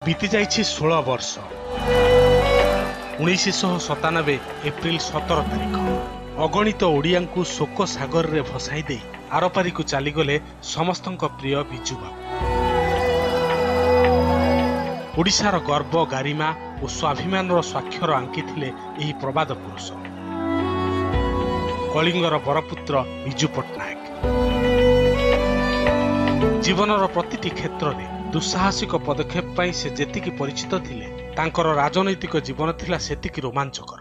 बीती जाइछि 16 वर्ष 1997 एप्रिल 17 तारिख अगणित ओडियांकु शोक सागर रे भसाई दे आरपारी को चलीगले समस्तंक प्रिय बिजू बाबू। ओडिशार गर्व गारिमा और स्वाभिमान स्वाक्षर आंकिथिले एही प्रबाद पुरुष कलिंगर बरपुत्र बिजू पट्टनायक। जीवनर प्रतिटी क्षेत्र में दुस्साहसिक पदक्षेप पाई से जेतिकी परिचित थिले तांकर राजनैतिक जीवन थिला सेतिकी रोमांचकर।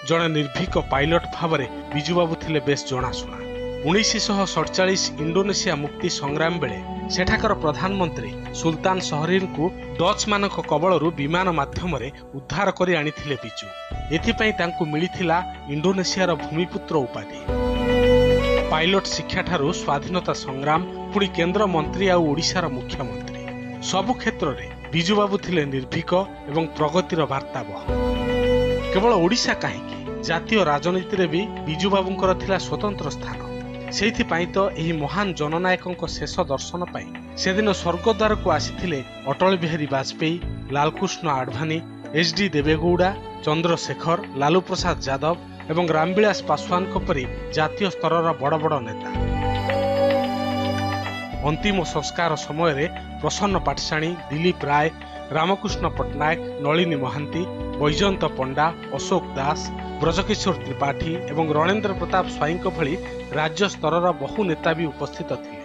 जड़े निर्भीक पायलट भाव में बिजुबाबू थिले बेस जनाशुना। 1947 इंडोनेशिया मुक्ति संग्राम बेले सेठाकर प्रधानमंत्री सुल्तान सहरीन को डच मानक कबलरू विमान माध्यम उद्धार करी आनिथिले बिजू। एथिपाई तांकु मिलिथिला इंडोनेशियार भूमिपुत्र उपाधि। पायलट शिक्षा ठारू स्वाधीनता संग्राम पुणी केंद्र मंत्री आ ओडिशार मुख्यमंत्री सबु क्षेत्र में बिजुबाबू थिले निर्भीक एवं प्रगतिर वार्ता बह। केवल ओडिशा कहीं जातीय राजनीति रे भी बिजुबाबूंकर थिला स्वतंत्र स्थान। सेइथिपाई तो एही महान जननायकंक शेष दर्शन पाई सेदिन स्वर्गद्वार को आसीथिले अटल बिहारी वाजपेयी, लालकृष्ण आडवाणी, एचडी देवेगौड़ा, चंद्रशेखर, लालू प्रसाद यादव एवं रामविलास पासवान परी जातीय स्तर बड़ बड़ नेता। अंतिम संस्कार समय प्रसन्न पाटसाणी, दिलीप राय, रामकृष्ण पट्टनायक, नलिनी महांती, बैजयंत पंडा, अशोक दास, ब्रजकिशोर त्रिपाठी एवं रणेन्द्र प्रताप स्वाईं भली राज्य स्तर बहु नेता भी उपस्थित थे।